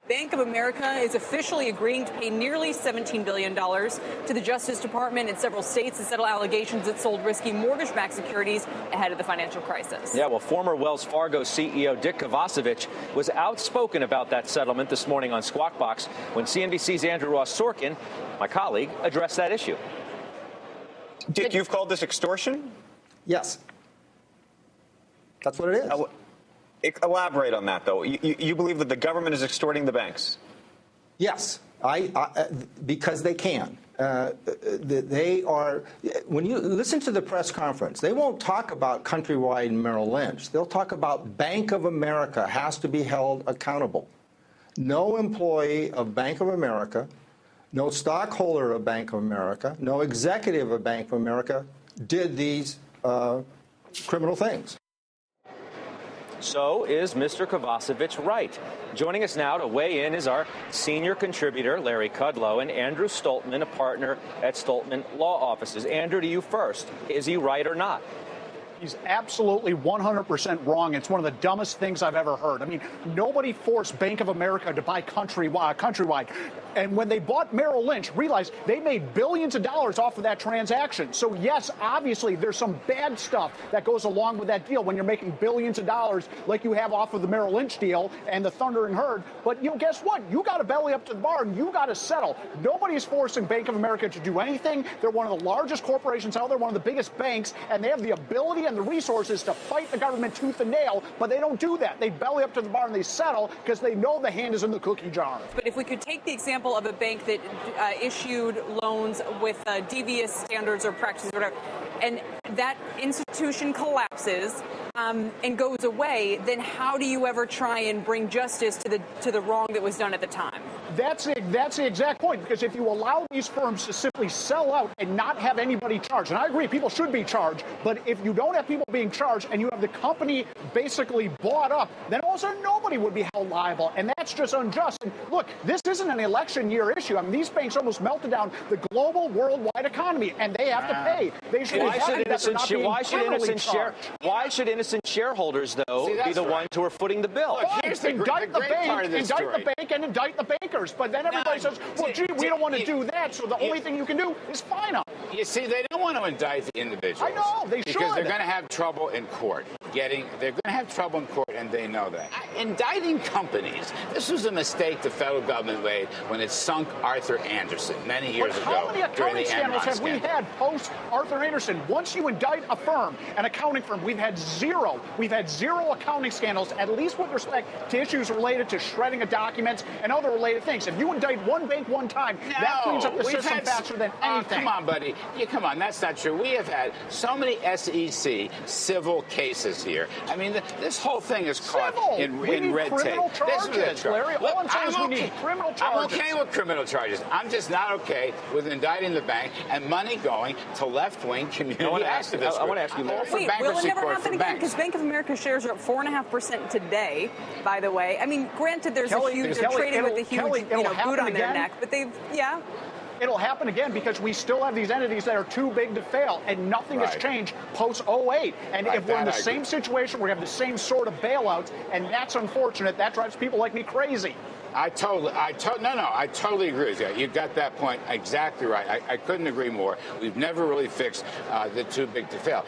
Bank of America is officially agreeing to pay nearly $17 billion to the Justice Department in several states to settle allegations it sold risky mortgage-backed securities ahead of the financial crisis. Yeah, well, former Wells Fargo CEO Dick Kovacevic was outspoken about that settlement this morning on Squawk Box when CNBC's Andrew Ross Sorkin, my colleague, addressed that issue. Dick, you've called this extortion? Yes. That's what it is. Elaborate on that, though. You believe that the government is extorting the banks? Yes, because they can. They are. When you listen to the press conference, they won't talk about Countrywide and Merrill Lynch. They'll talk about Bank of America has to be held accountable. No employee of Bank of America, no stockholder of Bank of America, no executive of Bank of America did these criminal things. So is Mr. Kovacevic right? Joining us now to weigh in is our senior contributor, Larry Kudlow, and Andrew Stoltmann, a partner at Stoltmann Law Offices. Andrew, to you first. Is he right or not? He's absolutely 100% wrong. It's one of the dumbest things I've ever heard. I mean, nobody forced Bank of America to buy Countrywide. And when they bought Merrill Lynch, realized they made billions of dollars off of that transaction. So, yes, obviously, there's some bad stuff that goes along with that deal when you're making billions of dollars like you have off of the Merrill Lynch deal and the Thunder and Herd. But, guess what? You got to belly up to the bar and you got to settle. Nobody's forcing Bank of America to do anything. They're one of the largest corporations out there, one of the biggest banks, and they have the ability and the resources to fight the government tooth and nail, but they don't do that. They belly up to the bar and they settle because they know the hand is in the cookie jar. But if we could take the example of a bank that issued loans with devious standards or practices or whatever, and that institution collapses and goes away, then how do you ever try and bring justice to the wrong that was done at the time? That's the exact point, because if you allow these firms to simply sell out and not have anybody charged, and I agree people should be charged, but if you don't have people being charged and you have the company basically bought up, then all of a sudden nobody would be held liable, and that's just unjust. And look, this isn't an election year issue. I mean, these banks almost melted down the global worldwide economy, and they have to pay. They should Why should innocent shareholders, though, be the ones who are footing the bill? Look, indict the bank and indict the bankers. But then everybody says, well, gee, we don't want to do that, so the only thing you can do is fine them. You see, they don't want to indict the individuals. I know, they should. Because they're going to have trouble in court. They're going to have trouble in court, and they know that. Indicting companies, this was a mistake the federal government made when it sunk Arthur Andersen many years ago. How many accounting scandals have we had post-Arthur Andersen? Once you indict a firm, an accounting firm, we've had zero. We've had zero accounting scandals, at least with respect to issues related to shredding of documents and other related things. If you indict one bank one time, that cleans up the system faster than anything. Come on, buddy. Come on, that's not true. We have had so many SEC civil cases here. I mean, this whole thing is caught in red tape. Criminal charges, Larry. All I'm saying is we need criminal charges. I'm okay with criminal charges. I'm just not okay with indicting the bank and money going to left-wing community activists. I want to ask you, Larry. Wait, will it never happen again? Because Bank of America shares are up 4.5% today, by the way. I mean, granted, they're trading with a huge boot on their neck, but it'll happen again because we still have these entities that are too big to fail, and nothing has changed post-08. And if we're in the same situation, we have the same sort of bailouts, and that's unfortunate. That drives people like me crazy. I totally agree with you. You got that point exactly right. I couldn't agree more. We've never really fixed the too big to fail.